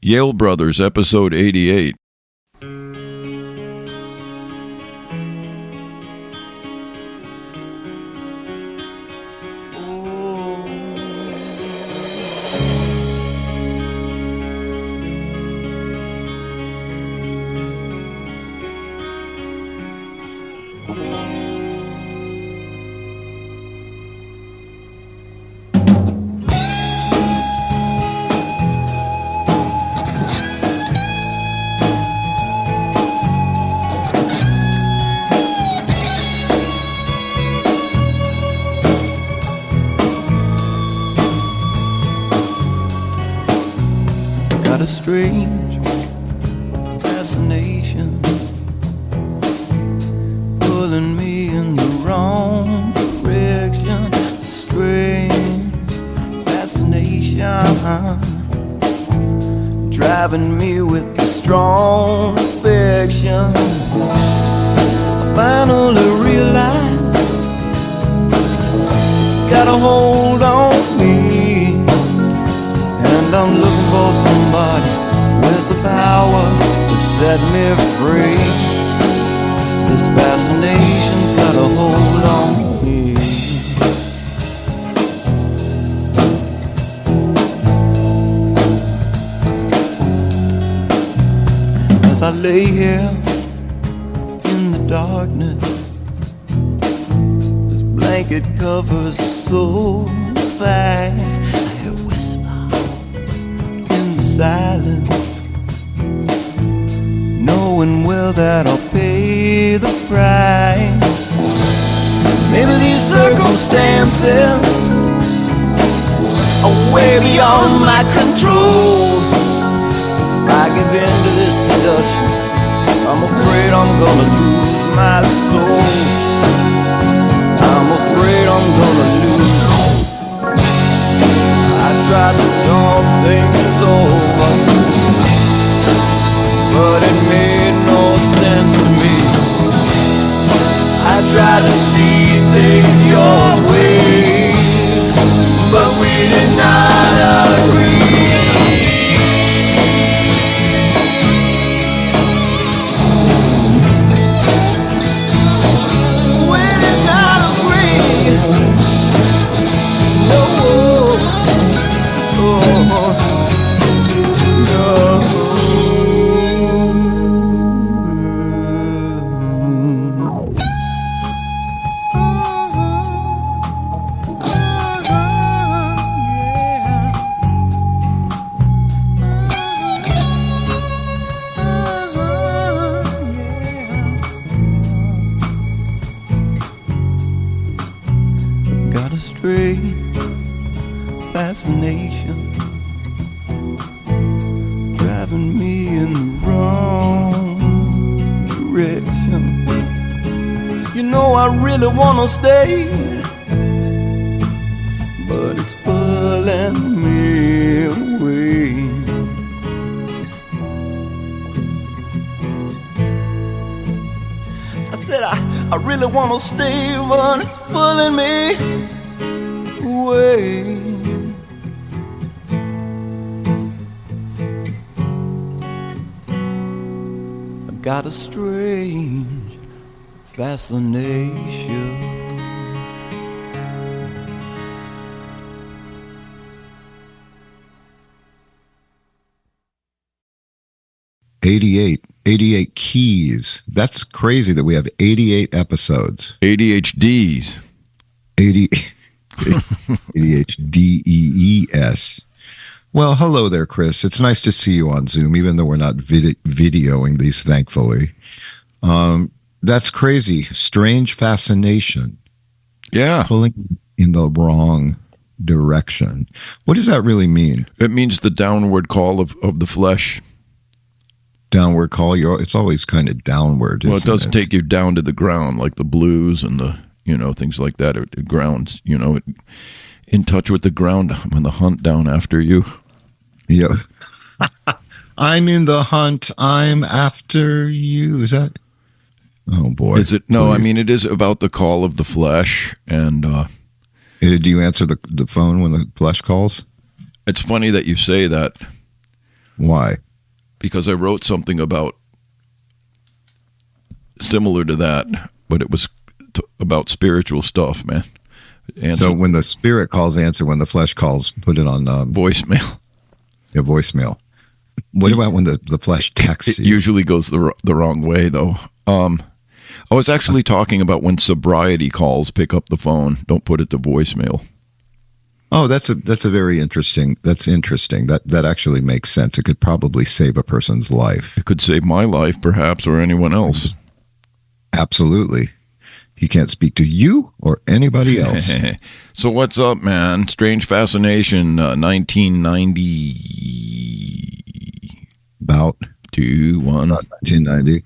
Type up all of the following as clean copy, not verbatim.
Yale Brothers, episode 88. A strange fascination pulling me in the wrong direction. Strange fascination driving me with a strong affection. I finally realized it's got a hold on me, and I'm looking for somebody with the power to set me free. This fascination's got a hold on me. As I lay here in the darkness, this blanket covers so fast. Silence, knowing well that I'll pay the price. Maybe these circumstances are way beyond my control. If I give in to this seduction, I'm afraid I'm gonna lose my soul. I'm afraid I'm gonna lose. I tried to talk things over, but it made no sense to me. I tried to see things your way, but we did not agree. We did not agree. No. Got a strange fascination driving me in the wrong direction. You know I really wanna stay, but it's pulling me away. I said I really wanna stay, but it's pulling me away. Got a strange fascination. $88 keys. That's crazy that we have 88 episodes. ADHDs. ADHDEES. Well, hello there, Chris. It's nice to see you on Zoom, even though we're not videoing these, thankfully. That's crazy. Strange fascination. Yeah. Pulling in the wrong direction. What does that really mean? It means the downward call of the flesh. Downward call? It's always kind of downward. Well, it does take you down to the ground, like the blues and the, things like that. It grounds, in touch with the ground. I'm on the hunt down after you. Yeah. I'm in the hunt. I'm after you. Is that? Oh, boy. Is it? No, please. I mean, it is about the call of the flesh. And do you answer the phone when the flesh calls? It's funny that you say that. Why? Because I wrote something about similar to that, but it was about spiritual stuff, man. So when the spirit calls, answer. When the flesh calls, put it on voicemail. Yeah, voicemail. What about when the flesh texts It you? usually goes the wrong way, though. I was actually talking about when sobriety calls, pick up the phone. Don't put it to voicemail. Oh, that's a very interesting. That's interesting. That actually makes sense. It could probably save a person's life. It could save my life, perhaps, or anyone else. Absolutely. He can't speak to you or anybody else. So what's up, man? Strange Fascination, 1990. About 1990,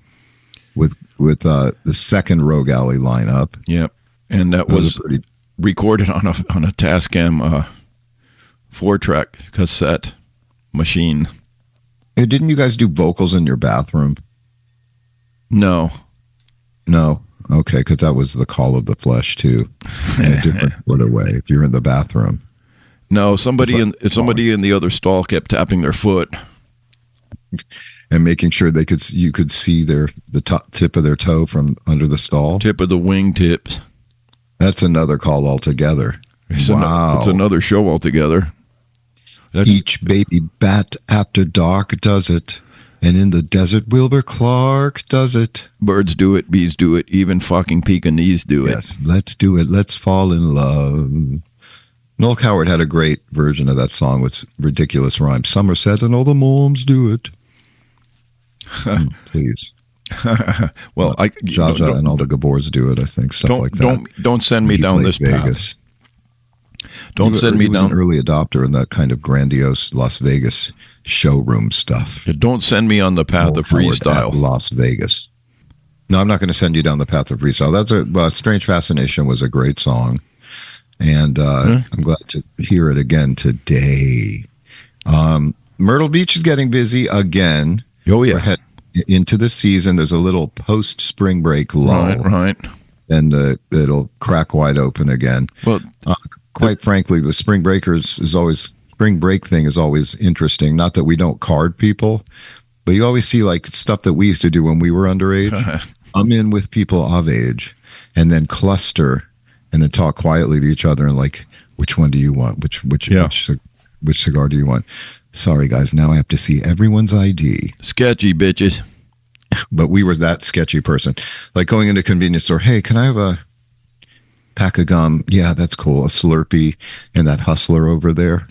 with the second Rogue Alley lineup. Yep, and that was recorded on a Tascam 4-track cassette machine. Hey, didn't you guys do vocals in your bathroom? No. Okay, because that was the call of the flesh too, in a different sort of way. If you're in the bathroom. No, somebody in the other stall kept tapping their foot and making sure you could see the top tip of their toe from under the stall. Tip of the wing tips. That's another call altogether. Wow. It's another show altogether. Each baby bat after dark does it. And in the desert, Wilbur Clark does it. Birds do it, bees do it, even fucking Pekingese do it. Yes, let's do it. Let's fall in love. Noel Coward had a great version of that song with ridiculous rhymes. Somerset and all the moms do it. Please. Well, Jaja and all the Gabors do it, I think, stuff like that. Don't send me down this Vegas. path. Don't send me down. He was an early adopter in that kind of grandiose Las Vegas showroom stuff. Don't send me on the path of freestyle. Las Vegas. No, I'm not going to send you down the path of freestyle. Strange Fascination was a great song. And I'm glad to hear it again today. Myrtle Beach is getting busy again. Oh, yeah. We're heading into the season. There's a little post-spring break lull. Right. And it'll crack wide open again. Well, quite frankly, the spring break thing is always interesting. Not that we don't card people, but you always see like stuff that we used to do when we were underage. I'm in with people of age and then cluster and then talk quietly to each other and like, which one do you want? Which cigar do you want? Sorry, guys. Now I have to see everyone's ID. Sketchy bitches. But we were that sketchy person. Like going into a convenience store. Hey, can I have a pack of gum? Yeah, that's cool. A Slurpee and that Hustler over there.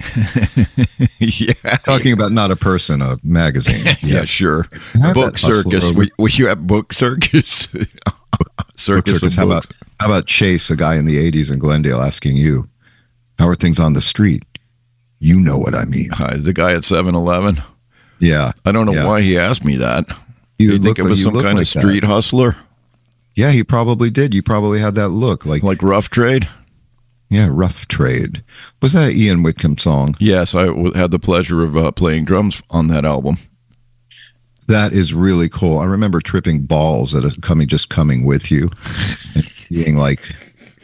Yeah. Talking about not a person, a magazine. Yes. Yeah, sure. Book Circus. Will you have Book Circus? Circus. How about Chase, a guy in the 80s in Glendale, asking you, how are things on the street? You know what I mean. The guy at 7-Eleven? Yeah. I don't know why he asked me that. You think it was some kind of street hustler? Yeah, he probably did. You probably had that look. Like Rough Trade? Yeah, Rough Trade. Was that an Ian Whitcomb song? Yes, I had the pleasure of playing drums on that album. That is really cool. I remember tripping balls at coming with you and being like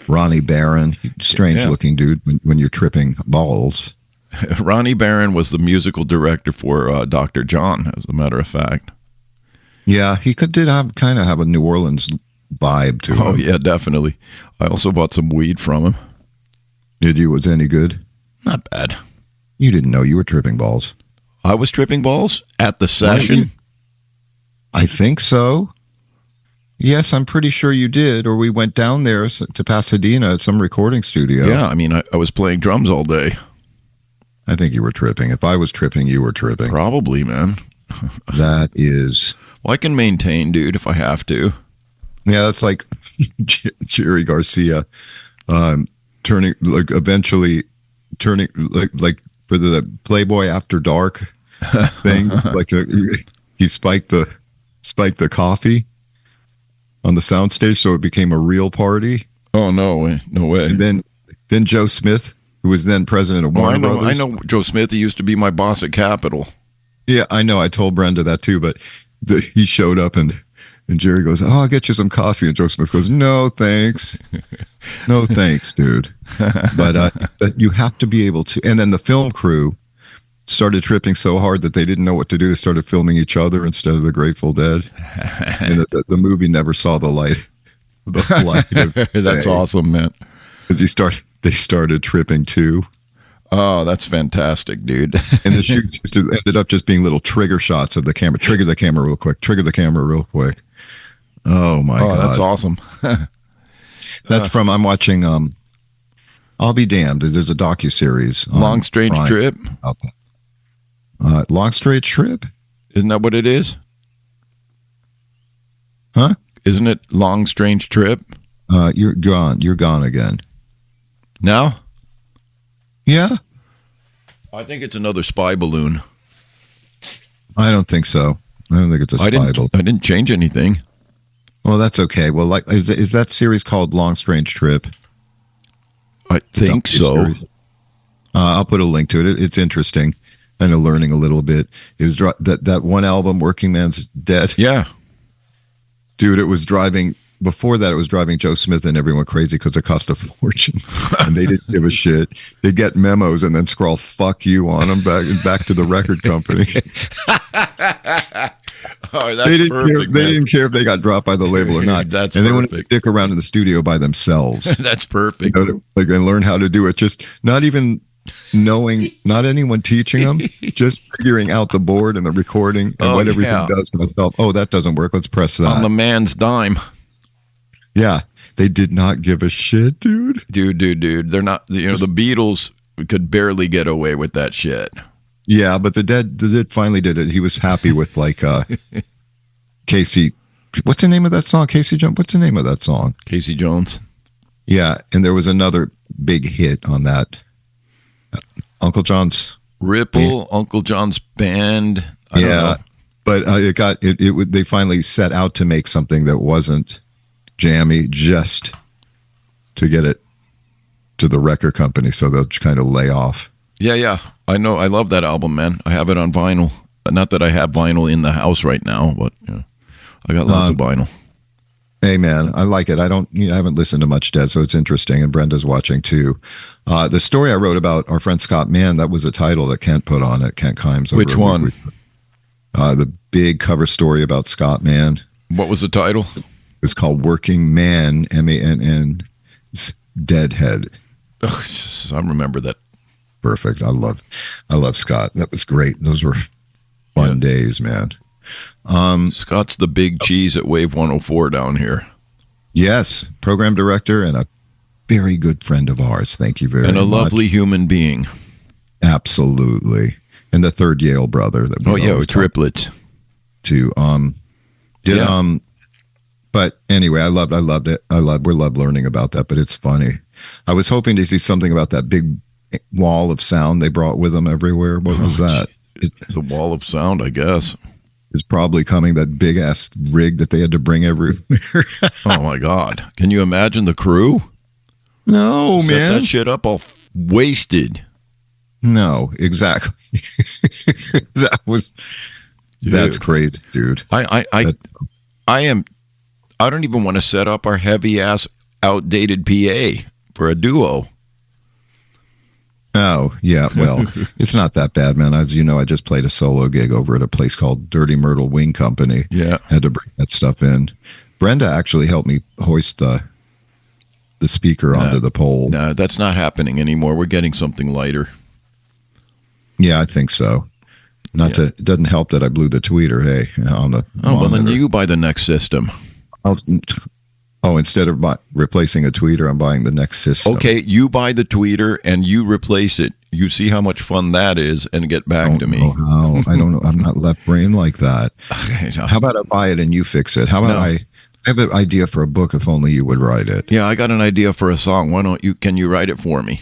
Ronnie Barron, strange looking dude when you're tripping balls. Ronnie Barron was the musical director for Dr. John, as a matter of fact. Yeah, he did kind of have a New Orleans vibe to him. Oh, yeah, definitely. I also bought some weed from him. Did you? Was it any good? Not bad. You didn't know you were tripping balls. I was tripping balls at the session? I think so. Yes, I'm pretty sure you did. Or we went down there to Pasadena at some recording studio. Yeah, I mean, I was playing drums all day. I think you were tripping. If I was tripping, you were tripping. Probably, man. That is... Well, I can maintain, dude, if I have to. Yeah, that's like Jerry Garcia eventually turning for the Playboy After Dark thing. He spiked the coffee on the soundstage, so it became a real party. Oh, no way. And then Joe Smith, who was then president of Warner Brothers. I know Joe Smith. He used to be my boss at Capitol. Yeah, I know. I told Brenda that too, but he showed up and Jerry goes, "Oh, I'll get you some coffee." And Joe Smith goes, "No, thanks. No, thanks, dude." But you have to be able to. And then the film crew started tripping so hard that they didn't know what to do. They started filming each other instead of the Grateful Dead. And the movie never saw the light. That's awesome, man. Because they started tripping too. Oh, that's fantastic, dude. And the shoots ended up just being little trigger shots of the camera. Trigger the camera real quick. Trigger the camera real quick. Oh my God. That's awesome. That's from, I'm watching, I'll be damned. There's a docuseries. Long Strange Trip. Long Strange Trip? Isn't that what it is? Huh? Isn't it Long Strange Trip? You're gone. You're gone again. Now? Yeah. I think it's another spy balloon. I don't think so. I don't think it's a spy balloon. I didn't change anything. Well, that's okay. Well, like, is that series called Long Strange Trip? I think so. I'll put a link to it. It's interesting. Kind of learning a little bit. It was that one album, Workingman's Dead. Yeah. Dude, it was driving. Before that, it was driving Joe Smith and everyone crazy because it cost a fortune, and they didn't give a shit. They get memos and then scrawl "fuck you" on them back to the record company. Oh, that's perfect. They didn't care if they got dropped by the label or not. That's and perfect. They wanted to stick around in the studio by themselves. That's perfect. You know, like, and learn how to do it. Just not even knowing, not anyone teaching them, just figuring out the board and the recording and what everything does for themselves. Oh, that doesn't work. Let's press that. On the man's dime. Yeah, they did not give a shit, dude. Dude. They're not, the Beatles could barely get away with that shit. Yeah, but the Dead finally did it. He was happy with like Casey. What's the name of that song? Casey Jones. What's the name of that song? Casey Jones. Yeah, and there was another big hit on that. Uncle John's Ripple, Uncle John's Band. I don't know. But they finally set out to make something that wasn't jammy, just to get it to the record company, so they'll kind of lay off. Yeah. I know. I love that album, man. I have it on vinyl. Not that I have vinyl in the house right now, but I got lots of vinyl. Hey, man, I like it. I haven't listened to much Dead, so it's interesting. And Brenda's watching too. The story I wrote about our friend Scott Mann, that was a title that Kent put on it. Kent Kimes. Which one? The big cover story about Scott Mann. What was the title? It was called Workingman, MANN, Deadhead. Oh, I remember that. Perfect. I love Scott. That was great. Those were fun days, man. Scott's the big cheese at Wave 104 down here. Yes, program director and a very good friend of ours. Thank you very much. And a lovely human being. Absolutely. And the third Yale brother. That we're triplets. But anyway, I loved it. We love learning about that, but it's funny. I was hoping to see something about that big wall of sound they brought with them everywhere. What was that? The wall of sound, I guess. It's probably coming, that big ass rig that they had to bring everywhere. Oh my God. Can you imagine the crew? No, Set man. that shit up all wasted. No, exactly. That's crazy, dude. I don't even want to set up our heavy ass outdated PA for a duo. Oh, yeah. Well, it's not that bad, man. As you know, I just played a solo gig over at a place called Dirty Myrtle Wing Company. Yeah. Had to bring that stuff in. Brenda actually helped me hoist the speaker onto the pole. No, that's not happening anymore. We're getting something lighter. Yeah, I think so. It doesn't help that I blew the tweeter, on the monitor. Well, then you buy the next system. Instead of replacing a tweeter, I'm buying the next system. Okay, you buy the tweeter and you replace it. You see how much fun that is and get back to me. I don't know. I'm not left brain like that. How about I buy it and you fix it? How about I have an idea for a book if only you would write it? Yeah, I got an idea for a song. Can you write it for me?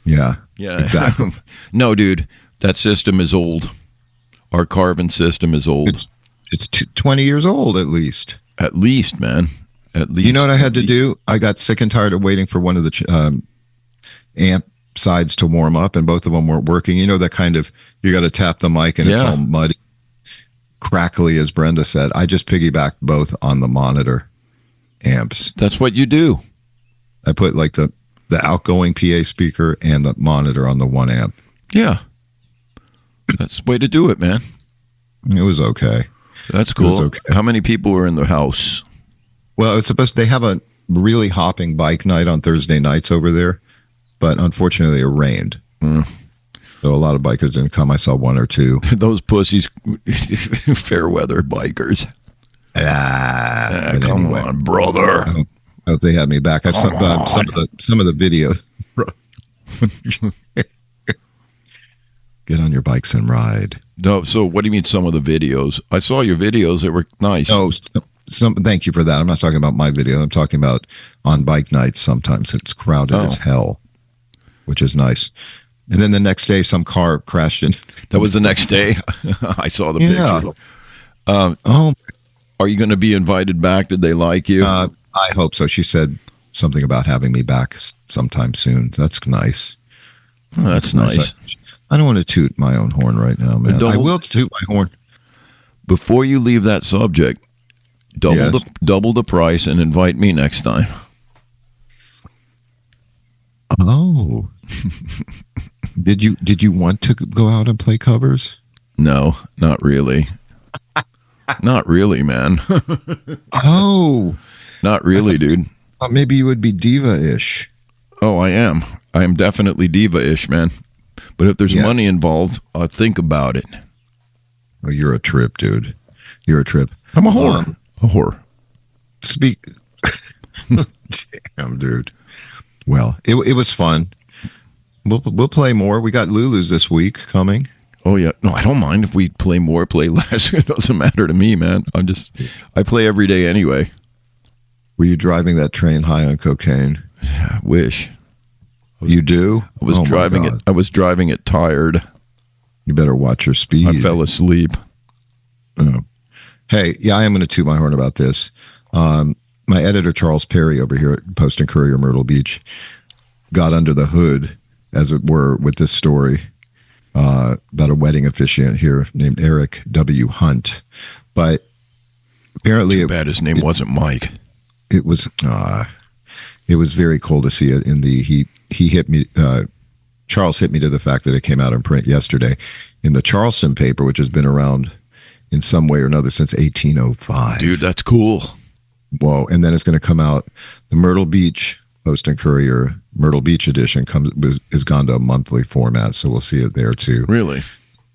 Yeah. Yeah. Exactly. No, dude, that system is old. Our Carvin system is old. It's 20 years old at least. At least, man. At least. You know what I had to do? I got sick and tired of waiting for one of the amp sides to warm up, and both of them weren't working. You know, that kind of, you got to tap the mic and it's all muddy, crackly, as Brenda said. I just piggybacked both on the monitor amps. That's what you do. I put like the outgoing PA speaker and the monitor on the one amp. Yeah. That's the way to do it, man. It was okay. That's cool. Okay. How many people were in the house? Well, it's supposed they have a really hopping bike night on Thursday nights over there, but unfortunately it rained. So a lot of bikers didn't come. I saw one or two. Those pussies, fair weather bikers. Come anyway, on, brother. I hope they had me back. I've some of the videos. Get on your bikes and ride. No, so what do you mean some of the videos? I saw your videos. They were nice. Oh, thank you for that. I'm not talking about my video. I'm talking about on bike nights. Sometimes it's crowded as hell, which is nice. And then the next day, some car crashed in. That was the next day? I saw the picture. Are you going to be invited back? Did they like you? I hope so. She said something about having me back sometime soon. That's nice. Oh, that's nice. I don't want to toot my own horn right now, man. I will toot my horn. Before you leave that subject, double the price and invite me next time. Oh. Did you want to go out and play covers? No, not really. Not really, man. Oh. Not really, dude. Maybe you would be diva-ish. Oh, I am. I am definitely diva-ish, man. But if there's money involved, I'll think about it. Oh, you're a trip, dude. You're a trip. I'm a whore. A whore. Damn, dude. Well, it was fun. We'll play more. We got LuLu's this week coming. Oh yeah. No, I don't mind if we play more, play less. It doesn't matter to me, man. I play every day anyway. Were you driving that train high on cocaine? I wish. You do? I was driving it. I was driving it tired. You better watch your speed. I fell asleep. Oh. Hey, yeah, I am going to toot my horn about this. My editor, Charles Perry, over here at Post and Courier Myrtle Beach, got under the hood, as it were, with this story about a wedding officiant here named Eric W. Hunt. But apparently... Too bad his name wasn't Mike. It was very cool to see it in the... He hit me... Charles hit me to the fact that it came out in print yesterday in the Charleston paper, which has been around in some way or another since 1805. Dude, that's cool. Whoa. And then it's going to come out. The Myrtle Beach Post and Courier Myrtle Beach edition is gone to a monthly format, so we'll see it there too. Really?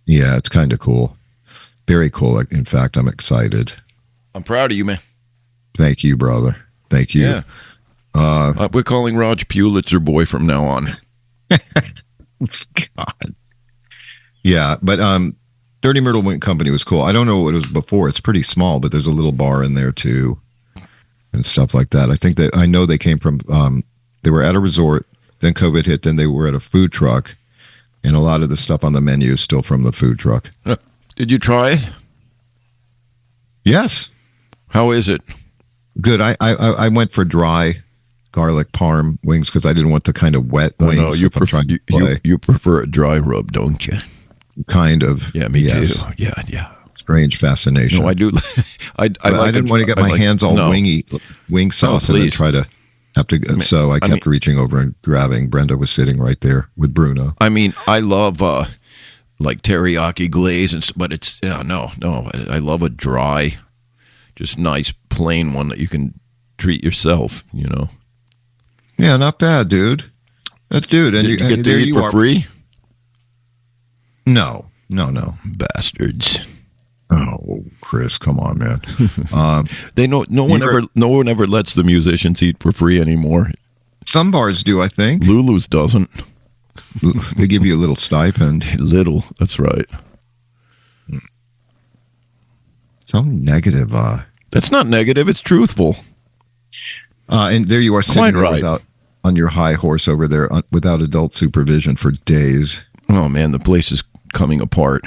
Yeah, it's kind of cool. Very cool. In fact, I'm excited. I'm proud of you, man. Thank you, brother. Thank you. Yeah. We're calling Raj Pulitzer boy from now on. God. Yeah, but Dirty Myrtle Wing Company was cool. I don't know what it was before. It's pretty small, but there's a little bar in there too, and stuff like that. I know they came from. They were at a resort. Then COVID hit. Then they were at a food truck, and a lot of the stuff on the menu is still from the food truck. Did you try it? Yes. How is it? Good. I went for dry garlic parm wings because I didn't want the kind of wet wings. No, you prefer a dry rub, don't you? Kind of. Yeah, me too. Yeah. Strange fascination. No, I do. I didn't want to get my hands all wing sauce and then try to have to. So I kept reaching over and grabbing. Brenda was sitting right there with Bruno. I mean, I love like teriyaki glaze, but it's no. I love a dry, just nice plain one that you can treat yourself. You know. Yeah, not bad, dude. Dude, and you get to eat for free? No. Bastards. Oh, Chris, come on, man. No one ever lets the musicians eat for free anymore. Some bars do, I think. LuLu's doesn't. They give you a little stipend. Little, that's right. So negative. That's not negative. It's truthful. And there you are sitting there on your high horse over there without adult supervision for days. Oh, man, the place is coming apart.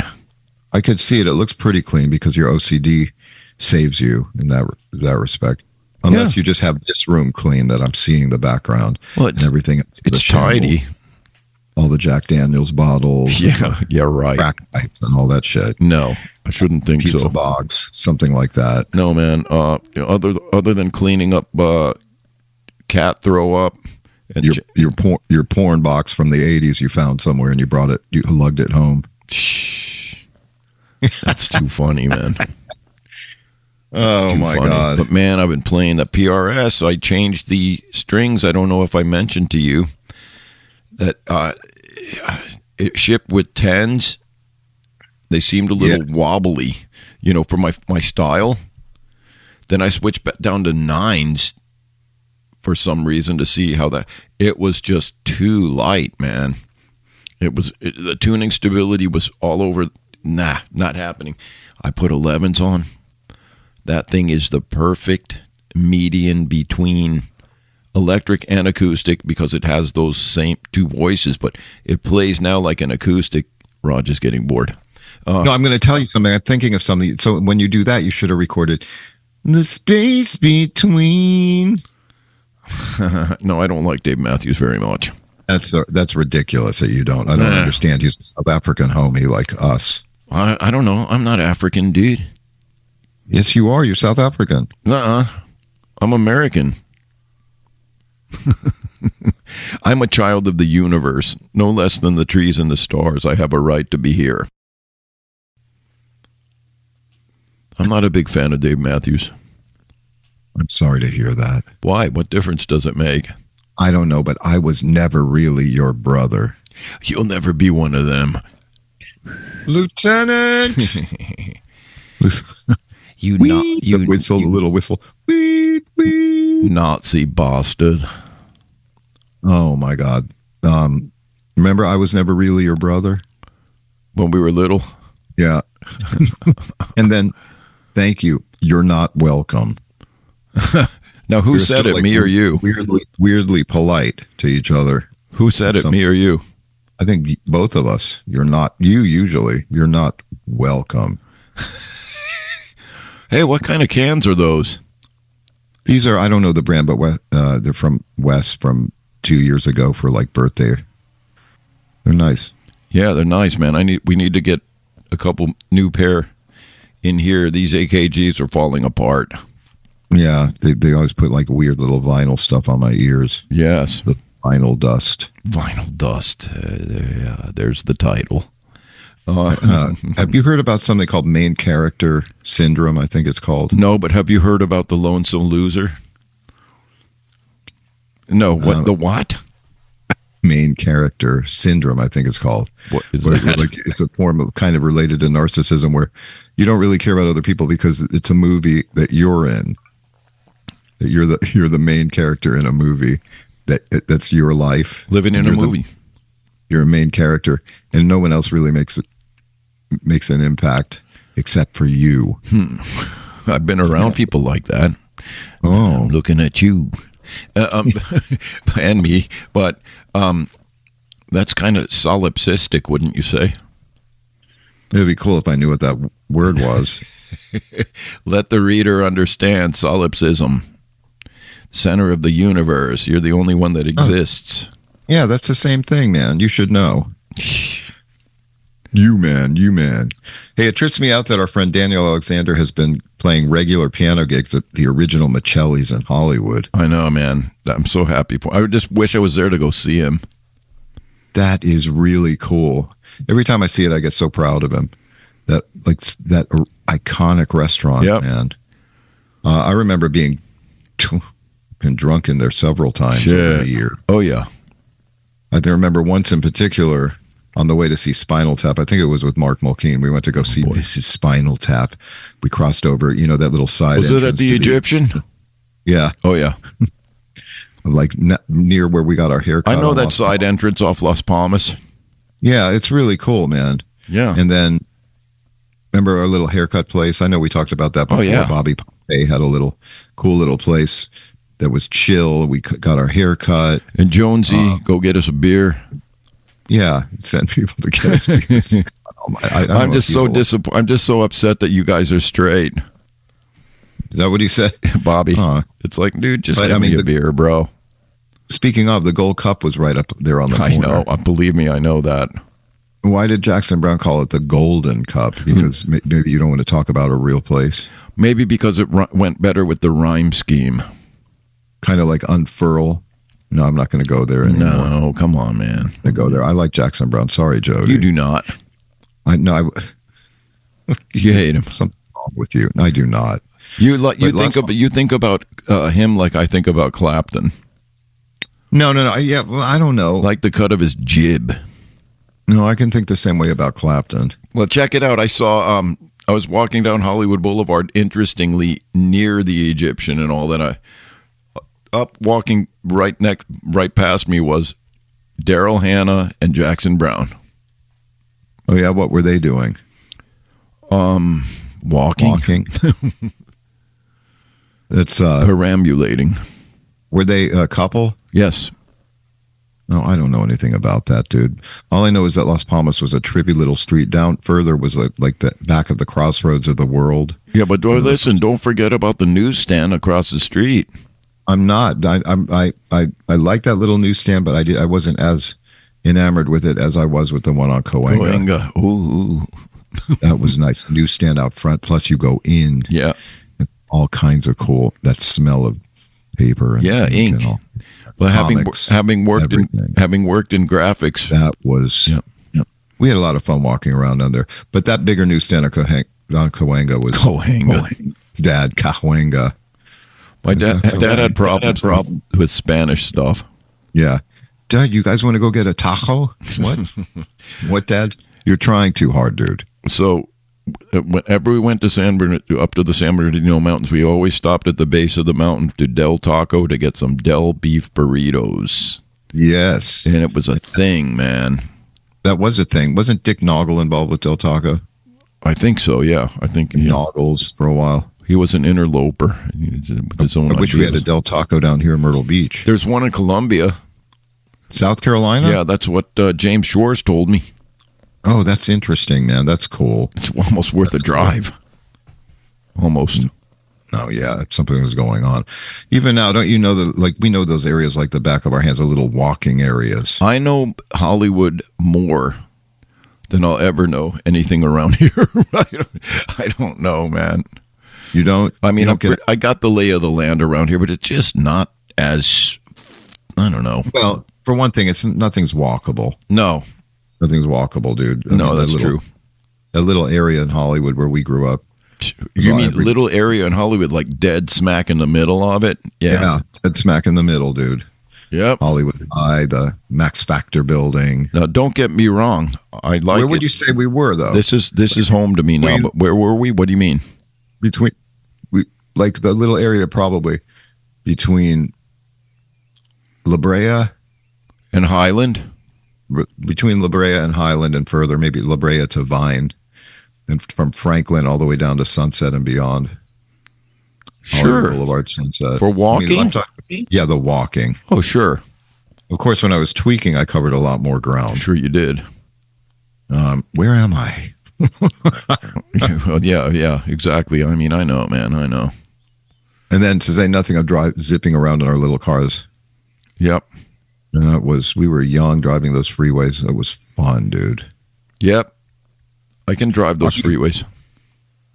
I could see it. It looks pretty clean because your OCD saves you in that respect. Unless you just have this room clean that I'm seeing the background and everything. It's tidy. All the Jack Daniels bottles. Yeah, right. Crack pipes and all that shit. No, I shouldn't think Pizza so. box, something like that. No, man. Other than cleaning up cat throw up. And your porn box from the 80s you found somewhere and you lugged it home. That's too funny, man. Oh my God. But man, I've been playing the PRS. I changed the strings. I don't know if I mentioned to you that it shipped with 10s. They seemed a little wobbly, for my style. Then I switched back down to 9s for some reason to see how it was just too light, man. The tuning stability was all over. Nah, not happening. I put 11s on. That thing is the perfect median between electric and acoustic because it has those same two voices, but it plays now like an acoustic. Roger's getting bored. No, I'm going to tell you something. I'm thinking of something. So when you do that, you should have recorded the space between. No, I don't like Dave Matthews very much. That's ridiculous that you don't. I don't understand. He's a South African homie like us. I don't know. I'm not African, dude. Yes, you are. You're South African. I'm American. I'm a child of the universe, no less than the trees and the stars. I have a right to be here. I'm not a big fan of Dave Matthews. I'm sorry to hear that. Why? What difference does it make? I don't know, but I was never really your brother. You'll never be one of them. Lieutenant! You whistle, the little whistle. Wee, wee. Nazi bastard. Oh my God. Remember I was never really your brother? When we were little? Yeah. And then, thank you. You're not welcome. Now, who said it, me or you? Weirdly polite to each other. Who said it, me or you? I think both of us. You're not welcome. Hey, what kind of cans are those? These are, I don't know the brand, but they're from Wes from 2 years ago for like birthday. They're nice. Yeah, they're nice, man. We need to get a couple new pair in here. These AKGs are falling apart. Yeah, they always put like weird little vinyl stuff on my ears. Yes. The vinyl dust. Vinyl dust. There's the title. Have you heard about something called main character syndrome, I think it's called? No, but have you heard about the lonesome loser? No, what? The what? Main character syndrome, I think it's called. What is that? Like, it's a form of kind of related to narcissism where you don't really care about other people because it's a movie that you're in. That you're the main character in a movie that's your life. Living in a movie. You're a main character, and no one else really makes an impact except for you. I've been around people like that. Oh, I'm looking at you, and me. But that's kind of solipsistic, wouldn't you say? It'd be cool if I knew what that word was. Let the reader understand solipsism. Center of the universe. You're the only one that exists. Yeah, that's the same thing, man. You should know. You man. Hey, it trips me out that our friend Daniel Alexander has been playing regular piano gigs at the original Miceli's in Hollywood. I know, man. I'm so happy for. I just wish I was there to go see him. That is really cool. Every time I see it, I get so proud of him. That iconic restaurant, man. I remember being drunk in there several times over the year. Oh yeah. I remember once in particular on the way to see Spinal Tap. I think it was with Mark Mulkeen. We went to go see This is Spinal Tap. We crossed over, that little side. Was it at the Egyptian? Yeah. Oh yeah. Like near where we got our haircut. I know that side entrance off Las Palmas. Yeah, it's really cool, man. Yeah. And then remember our little haircut place? I know we talked about that before. Oh, yeah. Bobby Pompey had a cool little place that was chill. We got our hair cut. And Jonesy, go get us a beer. Yeah, send people to get us beers. I'm just so disappointed. I'm just so upset that you guys are straight. Is that what he said? Bobby. It's like, dude, just give me a beer, bro. Speaking of, the Gold Cup was right up there on the corner. I know. Believe me, I know that. Why did Jackson Browne call it the Golden Cup? Because maybe you don't want to talk about a real place. Maybe because it went better with the rhyme scheme. Kind of like unfurl. No, I'm not going to go there anymore. No, come on, man. I go there. I like Jackson Browne. Sorry, Joe. You do not. You hate him. Something wrong with you. I do not. You think about him like I think about Clapton. No. Yeah, well, I don't know. Like the cut of his jib. No, I can think the same way about Clapton. Well, check it out. I saw. I was walking down Hollywood Boulevard, interestingly near the Egyptian and all that. Walking right past me was Daryl Hannah and Jackson Browne. Oh yeah, what were they doing? Walking. It's perambulating. Were they a couple? Yes. No, I don't know anything about that, dude. All I know is that Las Palmas was a trippy little street. Down further was like the back of the crossroads of the world. Yeah, but listen, don't forget about the newsstand across the street. I'm not. I like that little newsstand, but I wasn't as enamored with it as I was with the one on Cahuenge. Ooh. That was nice. Newsstand out front. Plus, you go in. Yeah. All kinds of cool. That smell of paper. And ink. But having worked in graphics, that was. Yeah. We had a lot of fun walking around down there. But that bigger newsstand on Cahuenge was Cahuenge. My dad had problems with Spanish stuff. Yeah. Dad, you guys want to go get a taco? What? What, Dad? You're trying too hard, dude. So whenever we went to up to the San Bernardino Mountains, we always stopped at the base of the mountain to Del Taco to get some Del beef burritos. Yes. And it was a thing, man. That was a thing. Wasn't Dick Noggle involved with Del Taco? I think so, yeah. I think Noggles for a while. He was an interloper. With his own I wish we had a Del Taco down here in Myrtle Beach. There's one in Columbia. South Carolina? Yeah, that's what James Shores told me. Oh, that's interesting, man. That's cool. It's almost worth a drive. Almost. Oh, yeah. Something was going on. Even now, don't you know we know those areas like the back of our hands, are little walking areas. I know Hollywood more than I'll ever know anything around here. I don't know, man. You don't? I mean, I got the lay of the land around here, but it's just not as, I don't know. Well, for one thing, nothing's walkable. No. Nothing's walkable, dude. That's true. That little area in Hollywood where we grew up. You mean little area in Hollywood, like dead smack in the middle of it? Yeah, dead smack in the middle, dude. Yep. Hollywood High, the Max Factor building. Now, don't get me wrong. Where would you say we were, though? This is home to me now. But where were we? What do you mean? Like the little area probably between La Brea and Highland. Between La Brea and Highland and further, maybe La Brea to Vine, and from Franklin all the way down to Sunset and beyond. Sure. Boulevard, Sunset. For walking? Yeah, the walking. Oh, sure. Of course, when I was tweaking, I covered a lot more ground. Sure you did. Where am I? Well, yeah, exactly. I mean, I know, man. I know. And then to say nothing of zipping around in our little cars. Yep. And we were young driving those freeways. It was fun, dude. Yep. I can drive those freeways.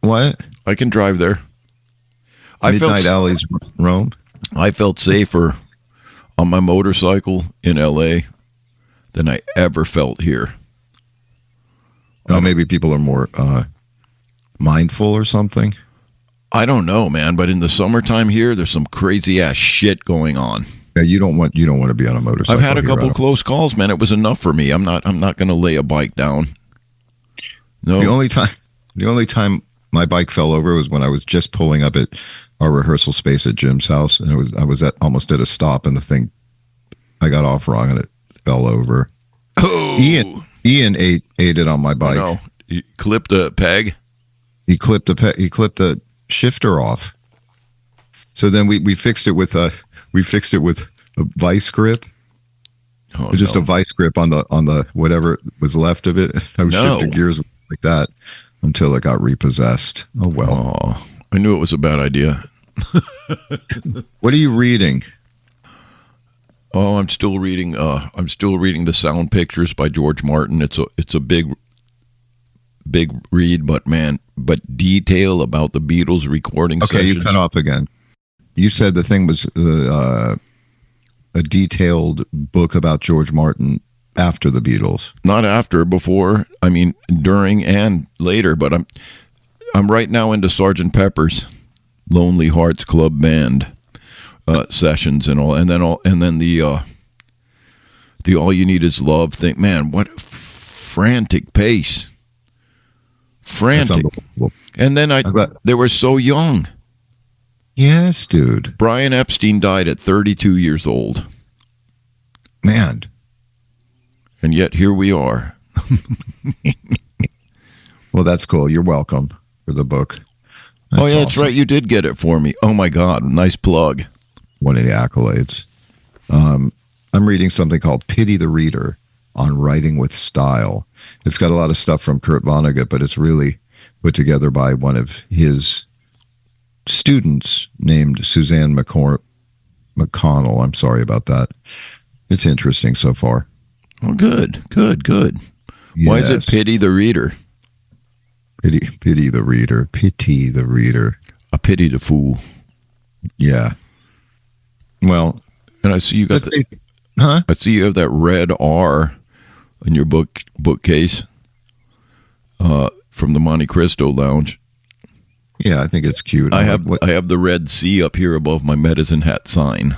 What? I can drive there. Midnight alleys roam. I felt safer on my motorcycle in L.A. than I ever felt here. Oh, maybe people are more mindful or something. I don't know, man. But in the summertime here, there's some crazy ass shit going on. Yeah, you don't want to be on a motorcycle. I've had a couple close calls, man. It was enough for me. I'm not going to lay a bike down. No. The only time my bike fell over was when I was just pulling up at our rehearsal space at Jim's house, and I was almost at a stop, and the thing, I got off wrong, and it fell over. Oh, Ian ate it on my bike. No, he clipped a peg. He clipped the shifter off. So then we fixed it with a vice grip. Oh, just a vice grip on the whatever was left of it. I was shifting gears like that until it got repossessed. Oh well. Oh, I knew it was a bad idea. What are you reading? Oh, I'm still reading The Sound Pictures by George Martin. It's a big read, but detail about the Beatles recording sessions. Okay, you cut off again. You said the thing was a detailed book about George Martin after the Beatles. Not after, before. I mean, during and later. But I'm right now into Sgt. Pepper's Lonely Hearts Club Band sessions and all, and then the All You Need Is Love thing. Man, what frantic pace! Frantic. And then they were so young. Yes, dude. Brian Epstein died at 32 years old. Man. And yet here we are. Well, that's cool. You're welcome for the book. Oh, yeah, that's right. You did get it for me. Oh, my God. Nice plug. One of the accolades. I'm reading something called Pity the Reader on Writing with Style. It's got a lot of stuff from Kurt Vonnegut, but it's really put together by one of his students named Suzanne McConnell. I'm sorry about that. It's interesting so far. Oh, good. Yes. Why is it Pity the Reader? Pity the reader. Pity the reader. A pity the fool. Yeah. Well, and I see you got I see you have that red R in your bookcase from the Monte Cristo Lounge. Yeah, I think it's cute. I have the red C up here above my medicine hat sign.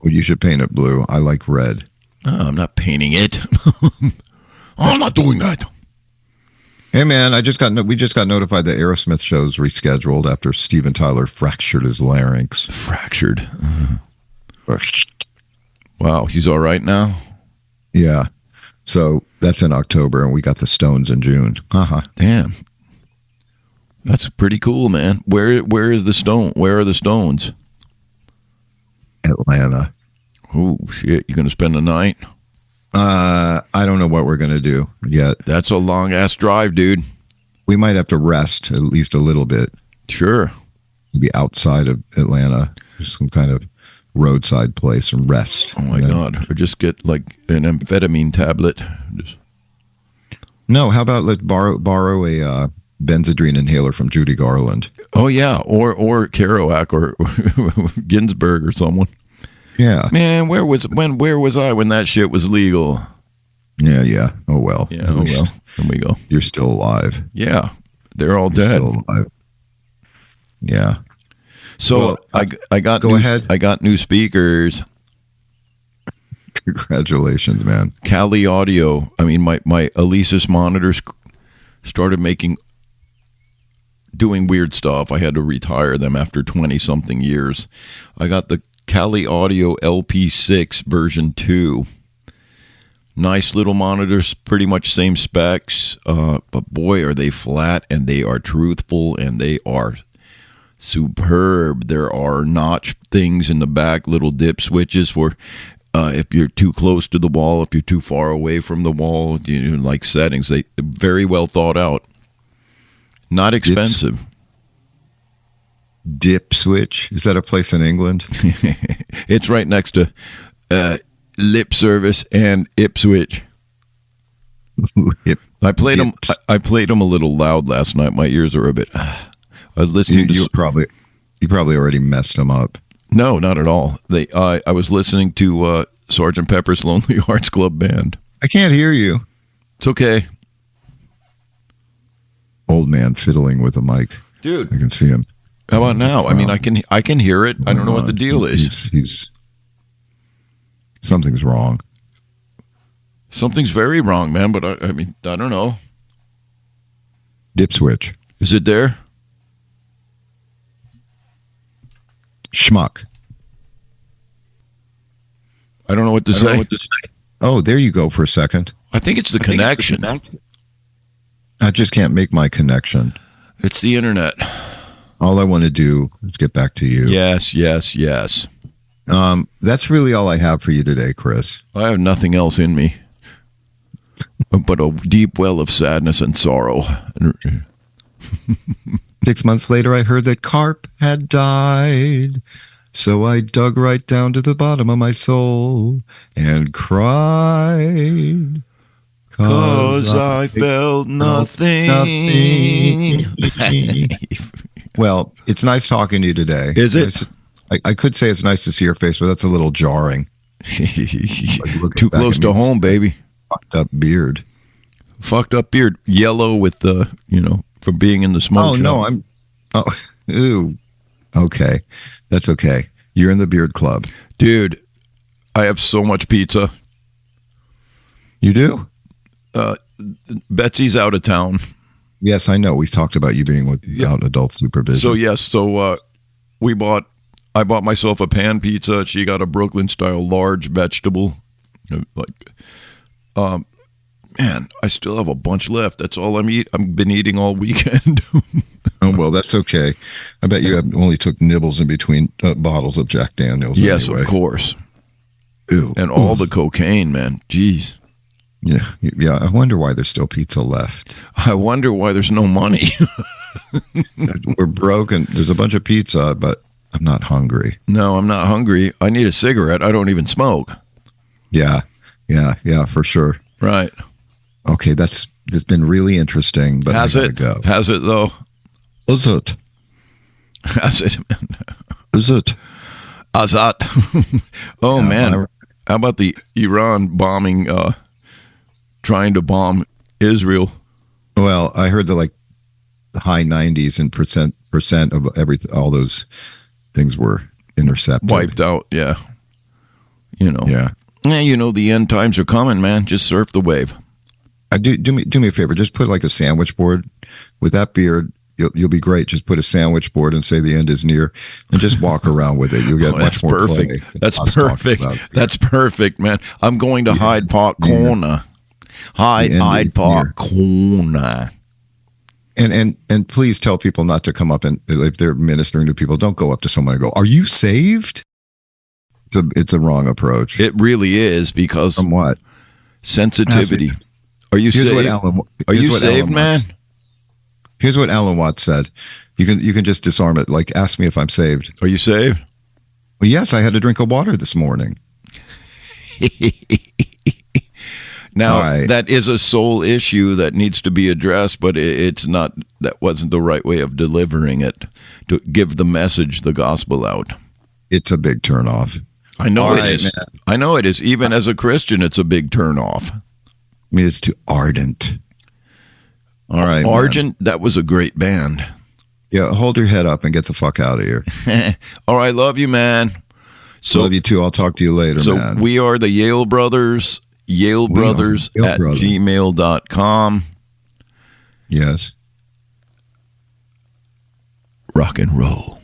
Well, you should paint it blue. I like red. No, I'm not painting it. I'm not doing that. Hey man, we just got notified that Aerosmith show's rescheduled after Steven Tyler fractured his larynx. Fractured. Wow, he's all right now? Yeah. So that's in October, and we got the Stones in June. Damn. That's pretty cool, man. Where is the Stone? Where are the Stones? Atlanta. Oh shit! You gonna spend the night? I don't know what we're gonna do yet. That's a long ass drive, dude. We might have to rest at least a little bit. Sure. Be outside of Atlanta, some kind of roadside place, and rest. Oh my God! Or just get like an amphetamine tablet. No, how about let's borrow a Benzedrine inhaler from Judy Garland. Oh yeah, or Kerouac or Ginsberg or someone. Yeah, man, where was I when that shit was legal? Yeah. Oh well. Yeah. Oh well. There we go. You're still alive. Yeah, they're all dead. Still alive. Yeah. So well, I got ahead. I got new speakers. Congratulations, man. Cali Audio. I mean, my Alesis monitors started doing weird stuff. I had to retire them after 20-something years. I got the Cali Audio LP6 version 2. Nice little monitors, pretty much same specs, but boy, are they flat, and they are truthful, and they are superb. There are notch things in the back, little dip switches for if you're too close to the wall, if you're too far away from the wall, like settings. They very well thought out. Not expensive. Dip switch? Is that a place in England? It's right next to Lip Service and Ipswich. I played them a little loud last night. My ears are a bit. I was listening to. You probably already messed them up. No, not at all. I was listening to Sgt. Pepper's Lonely Hearts Club Band. I can't hear you. It's okay. Old man fiddling with a mic, dude. I can see him. How about now? I mean, I can hear it. I don't know what the deal is. He's something's wrong. Something's very wrong, man. But I mean, I don't know. Dip switch. Is it there? Schmuck. I don't know what to say. Oh, there you go for a second. I think it's the connection. I just can't make my connection. It's the internet. All I want to do is get back to you. Yes. That's really all I have for you today, Chris. I have nothing else in me but a deep well of sadness and sorrow. 6 months later, I heard that Carp had died. So I dug right down to the bottom of my soul and cried. 'Cause I felt nothing. Well, it's nice talking to you today. Is it? I could say it's nice to see your face, but that's a little jarring. Too close to home, baby. Fucked up beard. Yellow with the, from being in the smoke shop. No, ooh, okay. That's okay. You're in the beard club. Dude, I have so much pizza. You do? Betsy's out of town. Yes, I know. We talked about you being without adult supervision. So yes, I bought myself a pan pizza. She got a Brooklyn style large vegetable. Man, I still have a bunch left. That's all I've been eating all weekend. Oh, well, that's okay. I bet you only took nibbles in between bottles of Jack Daniels. Yes, anyway. of course. Ew. And all the cocaine, man. Jeez. Yeah. I wonder why there's still pizza left. I wonder why there's no money. We're broke and there's a bunch of pizza, but I'm not hungry. No, I'm not hungry. I need a cigarette. I don't even smoke. Yeah, for sure. Right. Okay, this has been really interesting, but Has it? Go. Has it, though? Is it? Has it? Is it? Azat. Oh, man. How about the Iran bombing, trying to bomb Israel? Well, I heard that like the high 90s and percent of all those things were intercepted. Wiped out, yeah. Yeah. Yeah, the end times are coming, man. Just surf the wave. Do me a favor. Just put like a sandwich board with that beard. You'll be great. Just put a sandwich board and say the end is near, and just walk around with it. You'll get much more perfect. play. That's perfect. That's perfect, man. I'm going to Hyde Park Corner. Hyde Park Corner. And please tell people not to come up and if they're ministering to people, don't go up to someone and go, "Are you saved?" It's a wrong approach. It really is because somewhat sensitivity. Are you saved? Are you saved, man? Here's what Alan Watts said. You can just disarm it. Like, ask me if I'm saved. Are you saved? Well, yes, I had a drink of water this morning. Now, that is a soul issue that needs to be addressed, but it's not. That wasn't the right way of delivering it, to give the message, the gospel out. It's a big turnoff. I know it is. Man. I know it is. Even as a Christian, it's a big turnoff. I mean, it's too ardent. All right, Argent, man. That was a great band. Yeah, hold your head up and get the fuck out of here. All right, love you, man. Love you too. I'll talk to you later, man. So we are the Yale Brothers, Yale Brothers at gmail.com. Yes. Rock and roll.